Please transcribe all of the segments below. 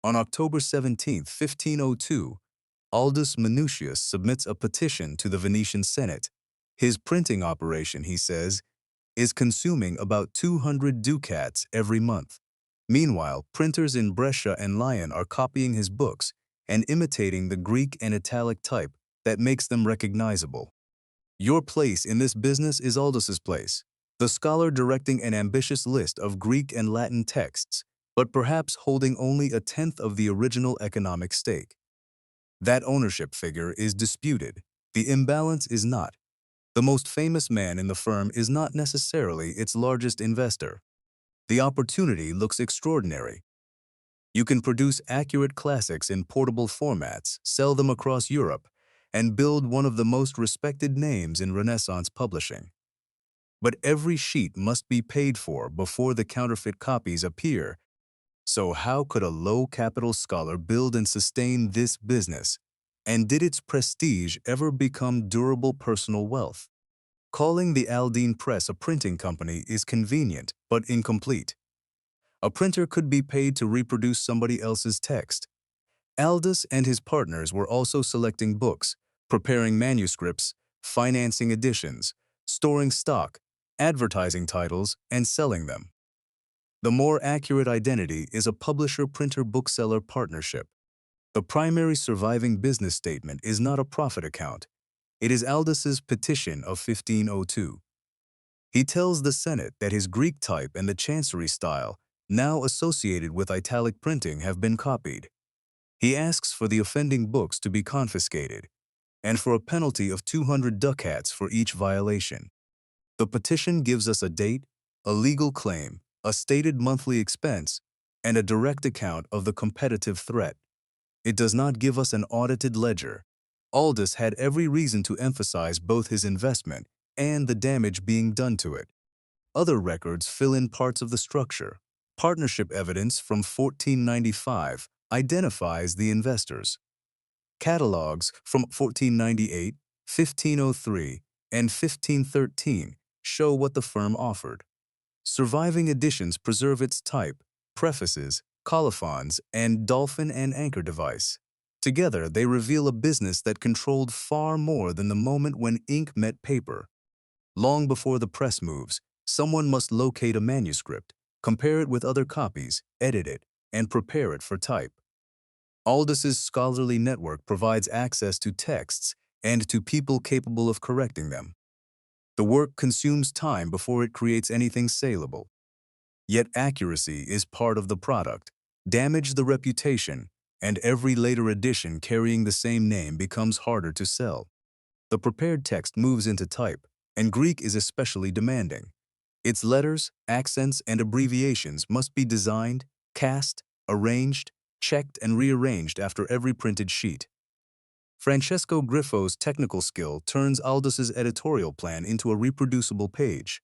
On October 17, 1502, Aldus Manutius submits a petition to the Venetian Senate. His printing operation, he says, is consuming about 200 ducats every month. Meanwhile, printers in Brescia and Lyon are copying his books and imitating the Greek and Italic type that makes them recognizable. Your place in this business is Aldus's place, the scholar directing an ambitious list of Greek and Latin texts, but perhaps holding only a tenth of the original economic stake. That ownership figure is disputed. The imbalance is not. The most famous man in the firm is not necessarily its largest investor. The opportunity looks extraordinary. You can produce accurate classics in portable formats, sell them across Europe, and build one of the most respected names in Renaissance publishing. But every sheet must be paid for before the counterfeit copies appear. So how could a low-capital scholar build and sustain this business? And did its prestige ever become durable personal wealth? Calling the Aldine Press a printing company is convenient but incomplete. A printer could be paid to reproduce somebody else's text. Aldus and his partners were also selecting books, preparing manuscripts, financing editions, storing stock, advertising titles, and selling them. The more accurate identity is a publisher-printer-bookseller partnership. The primary surviving business statement is not a profit account. It is Aldus's petition of 1502. He tells the Senate that his Greek type and the chancery style, now associated with italic printing, have been copied. He asks for the offending books to be confiscated, and for a penalty of 200 ducats for each violation. The petition gives us a date, a legal claim, a stated monthly expense, and a direct account of the competitive threat. It does not give us an audited ledger. Aldus had every reason to emphasize both his investment and the damage being done to it. Other records fill in parts of the structure. Partnership evidence from 1495 identifies the investors. Catalogues from 1498, 1503, and 1513 show what the firm offered. Surviving editions preserve its type, prefaces, colophons, and dolphin and anchor device. Together, they reveal a business that controlled far more than the moment when ink met paper. Long before the press moves, someone must locate a manuscript, compare it with other copies, edit it, and prepare it for type. Aldus's scholarly network provides access to texts and to people capable of correcting them. The work consumes time before it creates anything saleable. Yet accuracy is part of the product. Damage the reputation, and every later edition carrying the same name becomes harder to sell. The prepared text moves into type, and Greek is especially demanding. Its letters, accents, and abbreviations must be designed, cast, arranged, checked, and rearranged after every printed sheet. Francesco Griffo's technical skill turns Aldus's editorial plan into a reproducible page.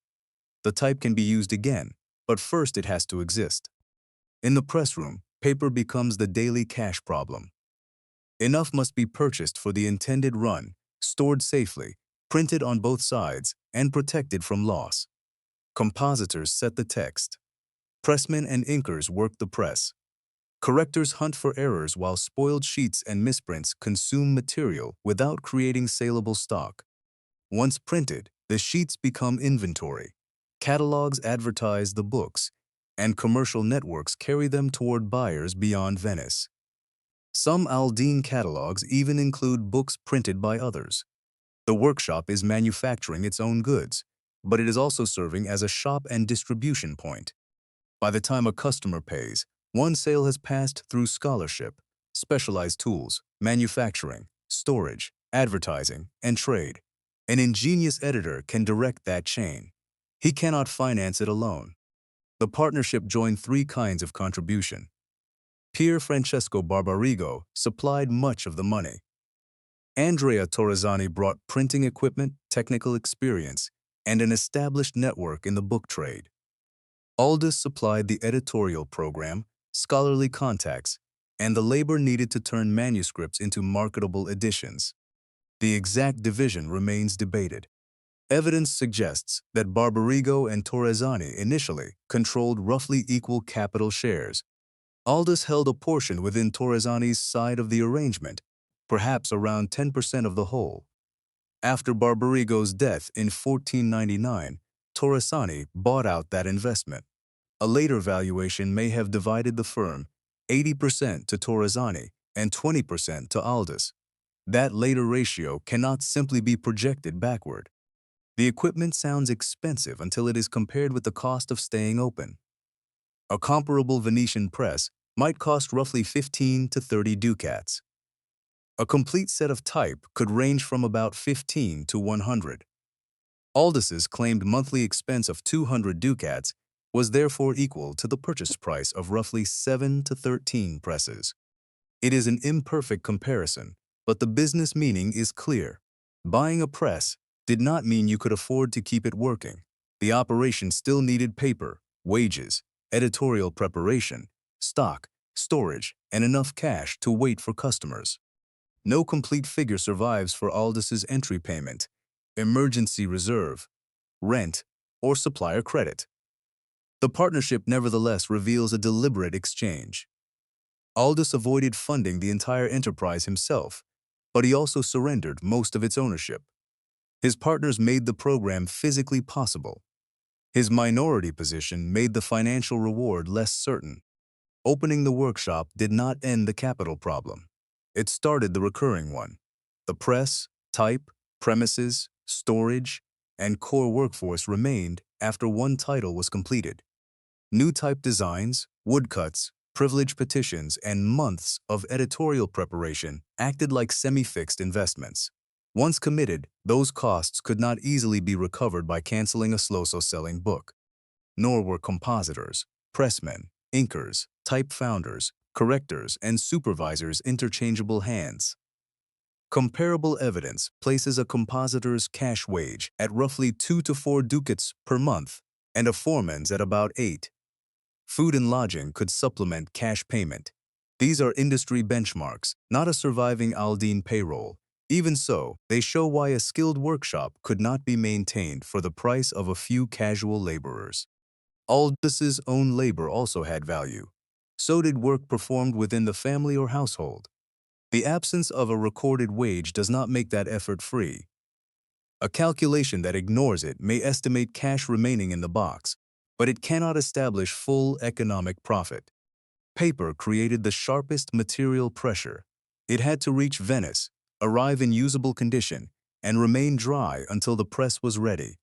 The type can be used again, but first it has to exist. In the press room, paper becomes the daily cash problem. Enough must be purchased for the intended run, stored safely, printed on both sides, and protected from loss. Compositors set the text. Pressmen and inkers work the press. Correctors hunt for errors while spoiled sheets and misprints consume material without creating saleable stock. Once printed, the sheets become inventory. Catalogues advertise the books, and commercial networks carry them toward buyers beyond Venice. Some Aldine catalogues even include books printed by others. The workshop is manufacturing its own goods, but it is also serving as a shop and distribution point. By the time a customer pays, one sale has passed through scholarship, specialized tools, manufacturing, storage, advertising, and trade. An ingenious editor can direct that chain. He cannot finance it alone. The partnership joined three kinds of contribution. Pier Francesco Barbarigo supplied much of the money. Andrea Torresani brought printing equipment, technical experience, and an established network in the book trade. Aldus supplied the editorial program, scholarly contacts, and the labor needed to turn manuscripts into marketable editions. The exact division remains debated. Evidence suggests that Barbarigo and Torresani initially controlled roughly equal capital shares. Aldus held a portion within Torresani's side of the arrangement, perhaps around 10% of the whole. After Barbarigo's death in 1499, Torresani bought out that investment. A later valuation may have divided the firm 80% to Torresani and 20% to Aldus. That later ratio cannot simply be projected backward. The equipment sounds expensive until it is compared with the cost of staying open. A comparable Venetian press might cost roughly 15 to 30 ducats. A complete set of type could range from about 15 to 100. Aldus's claimed monthly expense of 200 ducats was therefore equal to the purchase price of roughly 7 to 13 presses. It is an imperfect comparison, but the business meaning is clear. Buying a press did not mean you could afford to keep it working. The operation still needed paper, wages, editorial preparation, stock, storage, and enough cash to wait for customers. No complete figure survives for Aldus's entry payment, emergency reserve, rent, or supplier credit. The partnership nevertheless reveals a deliberate exchange. Aldus avoided funding the entire enterprise himself, but he also surrendered most of its ownership. His partners made the program physically possible. His minority position made the financial reward less certain. Opening the workshop did not end the capital problem. It started the recurring one. The press, type, premises, storage, and core workforce remained after one title was completed. New type designs, woodcuts, privilege petitions, and months of editorial preparation acted like semi-fixed investments. Once committed, those costs could not easily be recovered by canceling a slow-selling book. Nor were compositors, pressmen, inkers, type founders, correctors, and supervisors interchangeable hands. Comparable evidence places a compositor's cash wage at roughly 2 to 4 ducats per month and a foreman's at about 8. Food and lodging could supplement cash payment. These are industry benchmarks, not a surviving Aldine payroll. Even so, they show why a skilled workshop could not be maintained for the price of a few casual laborers. Aldus's own labor also had value. So did work performed within the family or household. The absence of a recorded wage does not make that effort free. A calculation that ignores it may estimate cash remaining in the box, but it cannot establish full economic profit. Paper created the sharpest material pressure. It had to reach Venice, arrive in usable condition, and remain dry until the press was ready.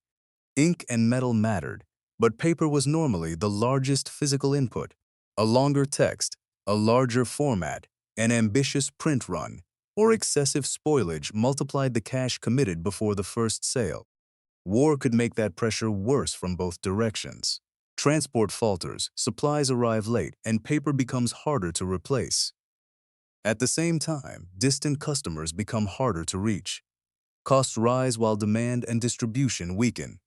Ink and metal mattered, but paper was normally the largest physical input. A longer text, a larger format, an ambitious print run, or excessive spoilage multiplied the cash committed before the first sale. War could make that pressure worse from both directions. Transport falters, supplies arrive late, and paper becomes harder to replace. At the same time, distant customers become harder to reach. Costs rise while demand and distribution weaken.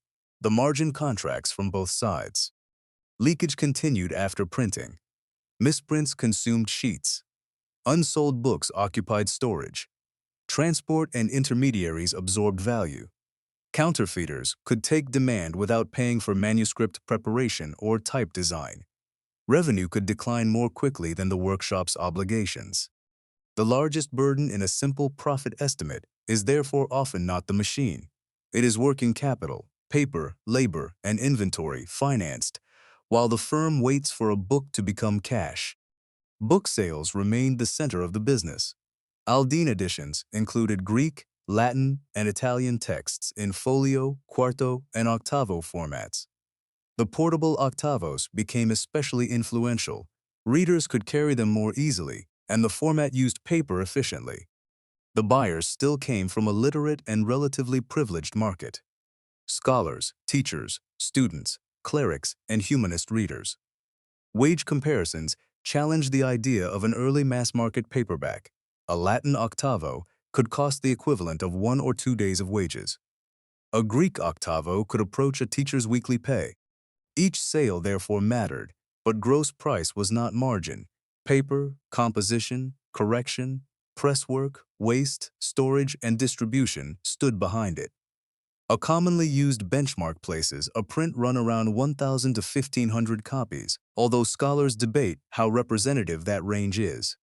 The margin contracts from both sides. Leakage continued after printing. Misprints consumed sheets. Unsold books occupied storage. Transport and intermediaries absorbed value. Counterfeiters could take demand without paying for manuscript preparation or type design. Revenue could decline more quickly than the workshop's obligations. The largest burden in a simple profit estimate is therefore often not the machine. It is working capital, paper, labor, and inventory financed, while the firm waits for a book to become cash. Book sales remained the center of the business. Aldine editions included Greek, Latin, and Italian texts in folio, quarto, and octavo formats. The portable octavos became especially influential. Readers could carry them more easily, and the format used paper efficiently. The buyers still came from a literate and relatively privileged market. Scholars, teachers, students, clerics, and humanist readers. Wage comparisons challenged the idea of an early mass-market paperback. A Latin octavo could cost the equivalent of 1 or 2 days of wages. A Greek octavo could approach a teacher's weekly pay. Each sale therefore mattered, but gross price was not margin. Paper, composition, correction, presswork, waste, storage, and distribution stood behind it. A commonly used benchmark places a print run around 1,000 to 1,500 copies, although scholars debate how representative that range is.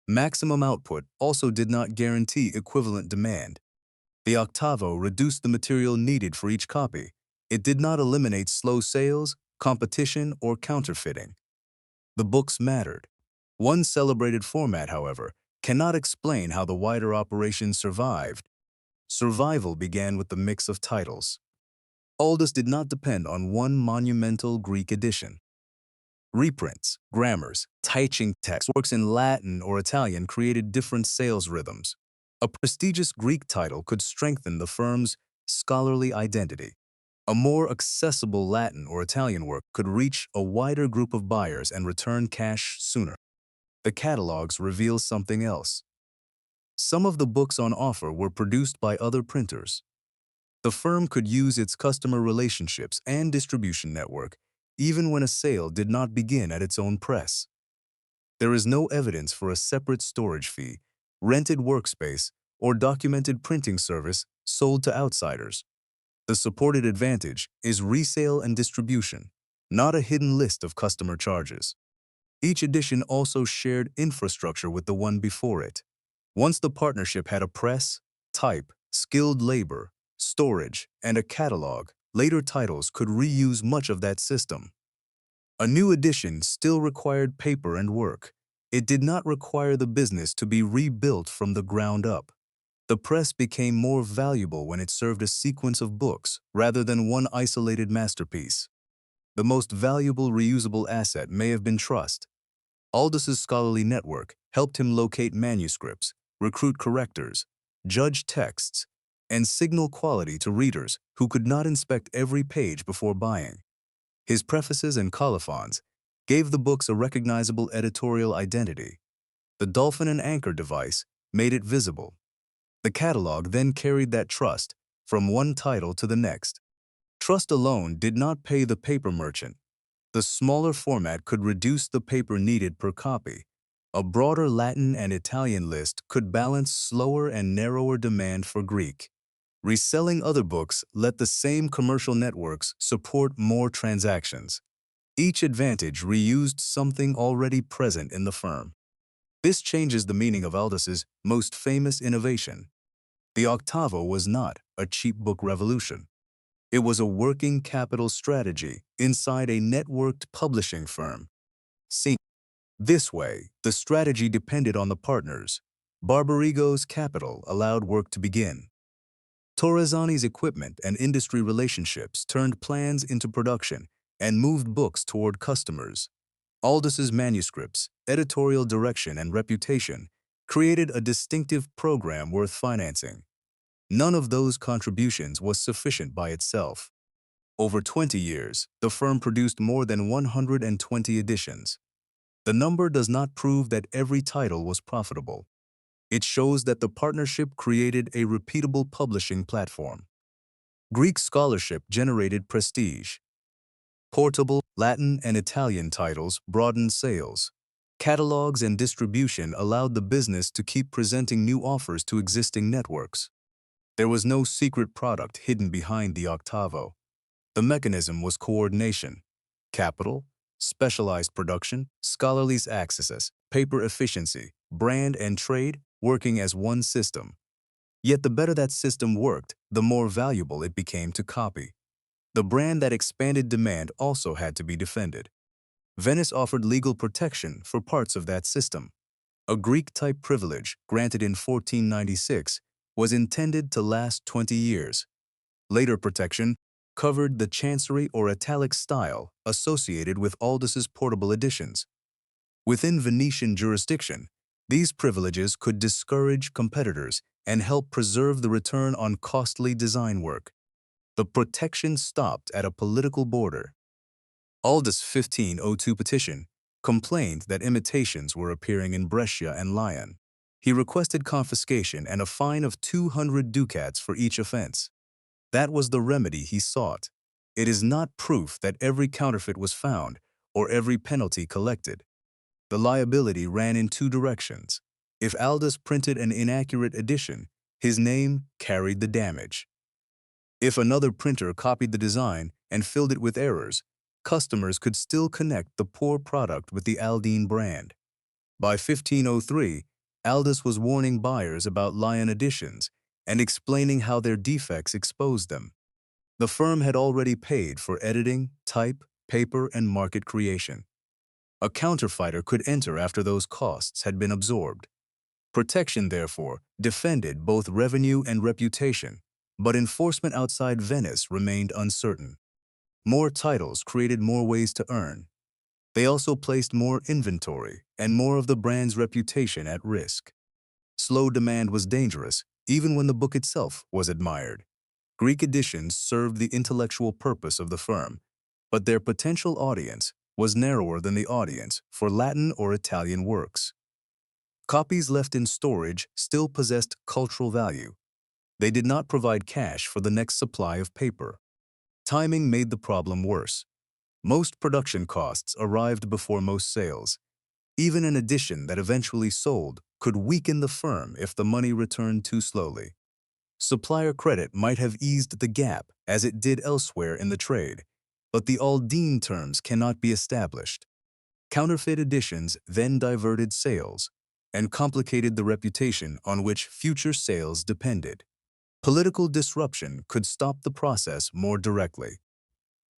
Maximum output also did not guarantee equivalent demand. The octavo reduced the material needed for each copy. It did not eliminate slow sales, competition, or counterfeiting. The books mattered. One celebrated format, however, cannot explain how the wider operation survived. Survival began with the mix of titles. Aldus did not depend on one monumental Greek edition. Reprints, grammars, teaching text works in Latin or Italian created different sales rhythms. A prestigious Greek title could strengthen the firm's scholarly identity. A more accessible Latin or Italian work could reach a wider group of buyers and return cash sooner. The catalogues reveal something else. Some of the books on offer were produced by other printers. The firm could use its customer relationships and distribution network even when a sale did not begin at its own press. There is no evidence for a separate storage fee, rented workspace, or documented printing service sold to outsiders. The supported advantage is resale and distribution, not a hidden list of customer charges. Each edition also shared infrastructure with the one before it. Once the partnership had a press, type, skilled labor, storage, and a catalog, later titles could reuse much of that system. A new edition still required paper and work. It did not require the business to be rebuilt from the ground up. The press became more valuable when it served a sequence of books rather than one isolated masterpiece. The most valuable reusable asset may have been trust. Aldus's scholarly network helped him locate manuscripts, recruit correctors, judge texts, and signal quality to readers who could not inspect every page before buying. His prefaces and colophons gave the books a recognizable editorial identity. The dolphin and anchor device made it visible. The catalog then carried that trust from one title to the next. Trust alone did not pay the paper merchant. The smaller format could reduce the paper needed per copy. A broader Latin and Italian list could balance slower and narrower demand for Greek. Reselling other books let the same commercial networks support more transactions. Each advantage reused something already present in the firm. This changes the meaning of Aldus's most famous innovation. The octavo was not a cheap book revolution. It was a working capital strategy inside a networked publishing firm. Seen this way, the strategy depended on the partners. Barbarigo's capital allowed work to begin. Torresani's equipment and industry relationships turned plans into production and moved books toward customers. Aldus's manuscripts, editorial direction, and reputation created a distinctive program worth financing. None of those contributions was sufficient by itself. Over 20 years, the firm produced more than 120 editions. The number does not prove that every title was profitable. It shows that the partnership created a repeatable publishing platform. Greek scholarship generated prestige. Portable Latin and Italian titles broadened sales. Catalogs and distribution allowed the business to keep presenting new offers to existing networks. There was no secret product hidden behind the octavo. The mechanism was coordination, capital, specialized production, scholarly access, paper efficiency, brand and trade working as one system. Yet the better that system worked, the more valuable it became to copy. The brand that expanded demand also had to be defended. Venice offered legal protection for parts of that system. A Greek-type privilege granted in 1496 was intended to last 20 years. Later protection covered the chancery or italic style associated with Aldus's portable editions. Within Venetian jurisdiction, these privileges could discourage competitors and help preserve the return on costly design work. The protection stopped at a political border. Aldus' 1502 petition complained that imitations were appearing in Brescia and Lyon. He requested confiscation and a fine of 200 ducats for each offense. That was the remedy he sought. It is not proof that every counterfeit was found or every penalty collected. The liability ran in two directions. If Aldus printed an inaccurate edition, his name carried the damage. If another printer copied the design and filled it with errors, customers could still connect the poor product with the Aldine brand. By 1503, Aldus was warning buyers about Lyon editions and explaining how their defects exposed them. The firm had already paid for editing, type, paper, and market creation. A counterfeiter could enter after those costs had been absorbed. Protection, therefore, defended both revenue and reputation, but enforcement outside Venice remained uncertain. More titles created more ways to earn. They also placed more inventory and more of the brand's reputation at risk. Slow demand was dangerous, even when the book itself was admired. Greek editions served the intellectual purpose of the firm, but their potential audience was narrower than the audience for Latin or Italian works. Copies left in storage still possessed cultural value. They did not provide cash for the next supply of paper. Timing made the problem worse. Most production costs arrived before most sales. Even an edition that eventually sold could weaken the firm if the money returned too slowly. Supplier credit might have eased the gap as it did elsewhere in the trade, but the Aldine terms cannot be established. Counterfeit editions then diverted sales and complicated the reputation on which future sales depended. Political disruption could stop the process more directly.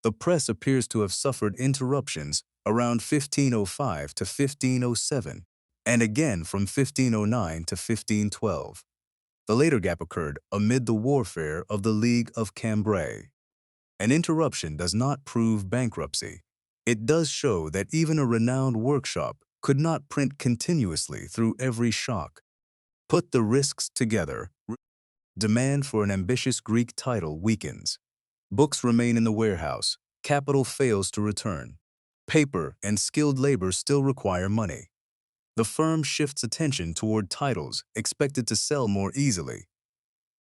The press appears to have suffered interruptions around 1505 to 1507, and again from 1509 to 1512. The later gap occurred amid the warfare of the League of Cambrai. An interruption does not prove bankruptcy. It does show that even a renowned workshop could not print continuously through every shock. Put the risks together. Demand for an ambitious Greek title weakens. Books remain in the warehouse. Capital fails to return. Paper and skilled labor still require money. The firm shifts attention toward titles expected to sell more easily.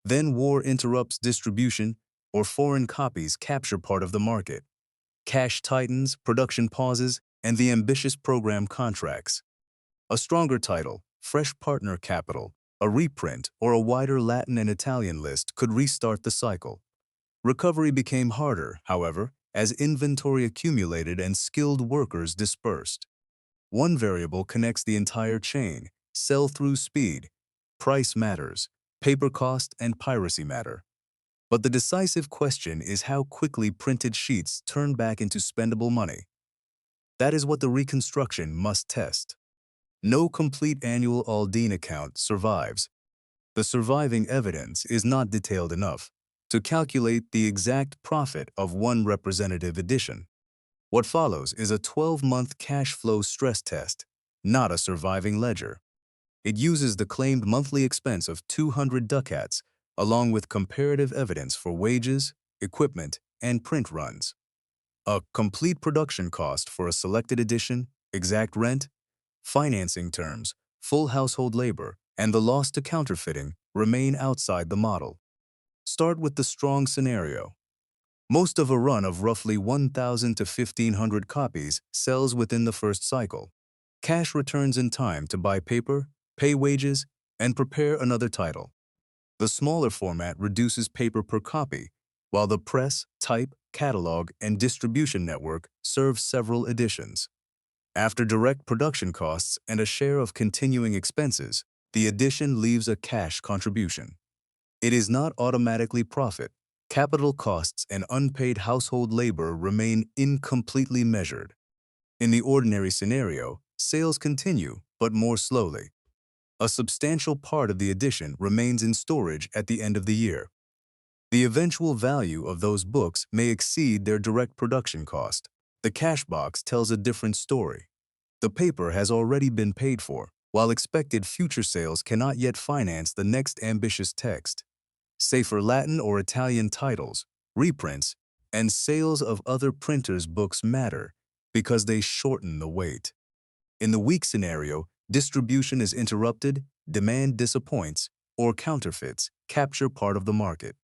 Then war interrupts distribution, or foreign copies capture part of the market. Cash tightens, production pauses, and the ambitious program contracts. A stronger title, fresh partner capital, a reprint, or a wider Latin and Italian list could restart the cycle. Recovery became harder, however, as inventory accumulated and skilled workers dispersed. One variable connects the entire chain: sell-through speed. Price matters, paper cost and piracy matter. But the decisive question is how quickly printed sheets turn back into spendable money. That is what the reconstruction must test. No complete annual Aldine account survives. The surviving evidence is not detailed enough to calculate the exact profit of one representative edition. What follows is a 12-month cash flow stress test, not a surviving ledger. It uses the claimed monthly expense of 200 ducats, along with comparative evidence for wages, equipment, and print runs. A complete production cost for a selected edition, exact rent, financing terms, full household labor, and the loss to counterfeiting remain outside the model. Start with the strong scenario. Most of a run of roughly 1,000 to 1,500 copies sells within the first cycle. Cash returns in time to buy paper, pay wages, and prepare another title. The smaller format reduces paper per copy, while the press, type, catalog, and distribution network serve several editions. After direct production costs and a share of continuing expenses, the edition leaves a cash contribution. It is not automatically profit. Capital costs and unpaid household labor remain incompletely measured. In the ordinary scenario, sales continue, but more slowly. A substantial part of the edition remains in storage at the end of the year. The eventual value of those books may exceed their direct production cost. The cash box tells a different story. The paper has already been paid for, while expected future sales cannot yet finance the next ambitious text. Safer Latin or Italian titles, reprints, and sales of other printers' books matter because they shorten the wait. In the weak scenario, distribution is interrupted, demand disappoints, or counterfeits capture part of the market.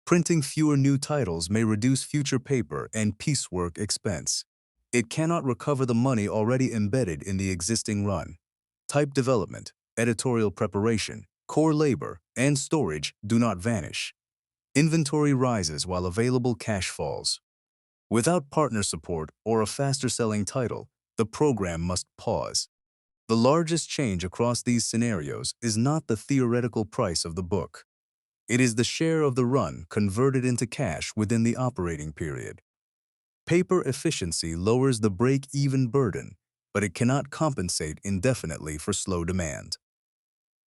Printing fewer new titles may reduce future paper and piecework expense. It cannot recover the money already embedded in the existing run. Type development, editorial preparation, core labor, and storage do not vanish. Inventory rises while available cash falls. Without partner support or a faster-selling title, the program must pause. The largest change across these scenarios is not the theoretical price of the book. It is the share of the run converted into cash within the operating period. Paper efficiency lowers the break-even burden, but it cannot compensate indefinitely for slow demand.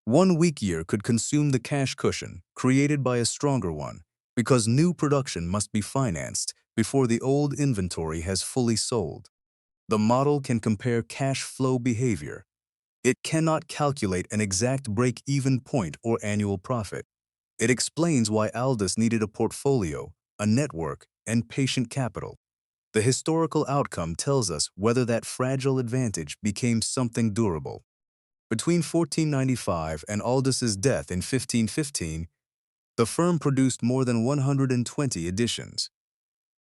One weak year could consume the cash cushion created by a stronger one, because new production must be financed before the old inventory has fully sold. The model can compare cash flow behavior. It cannot calculate an exact break-even point or annual profit. It explains why Aldus needed a portfolio, a network, and patient capital. The historical outcome tells us whether that fragile advantage became something durable. Between 1495 and Aldus's death in 1515, the firm produced more than 120 editions.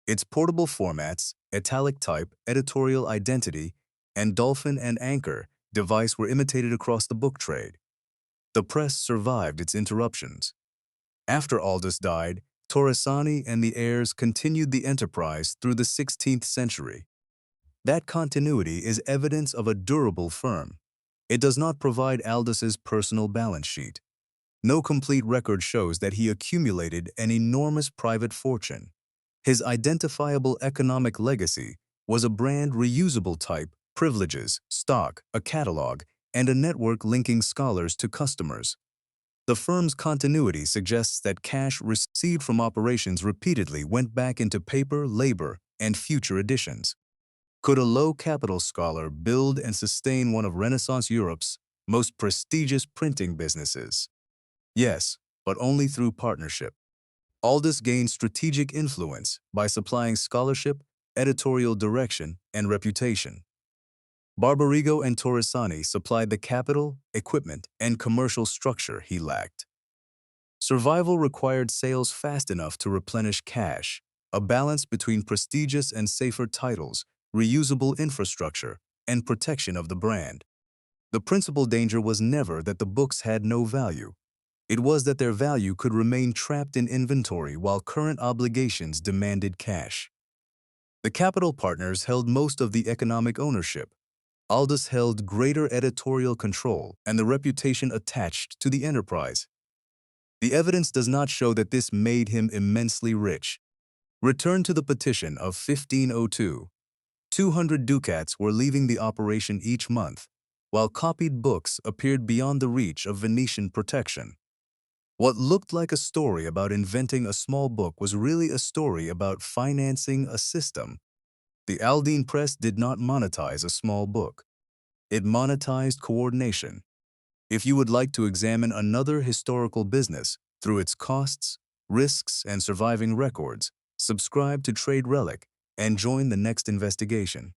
Its portable formats, italic type, editorial identity, and dolphin and anchor device were imitated across the book trade. The press survived its interruptions. After Aldus died, Torresani and the heirs continued the enterprise through the 16th century. That continuity is evidence of a durable firm. It does not provide Aldus's personal balance sheet. No complete record shows that he accumulated an enormous private fortune. His identifiable economic legacy was a brand reusable type, privileges, stock, a catalog, and a network linking scholars to customers. The firm's continuity suggests that cash received from operations repeatedly went back into paper, labor, and future editions. Could a low-capital scholar build and sustain one of Renaissance Europe's most prestigious printing businesses? Yes, but only through partnership. Aldus gained strategic influence by supplying scholarship, editorial direction, and reputation. Barbarigo and Torresani supplied the capital, equipment, and commercial structure he lacked. Survival required sales fast enough to replenish cash, a balance between prestigious and safer titles, reusable infrastructure, and protection of the brand. The principal danger was never that the books had no value. It was that their value could remain trapped in inventory while current obligations demanded cash. The capital partners held most of the economic ownership. Aldus held greater editorial control and the reputation attached to the enterprise. The evidence does not show that this made him immensely rich. Return to the petition of 1502. 200 ducats were leaving the operation each month, while copied books appeared beyond the reach of Venetian protection. What looked like a story about inventing a small book was really a story about financing a system. The Aldine Press did not monetize a small book. It monetized coordination. If you would like to examine another historical business through its costs, risks, and surviving records, subscribe to Trade Relic and join the next investigation.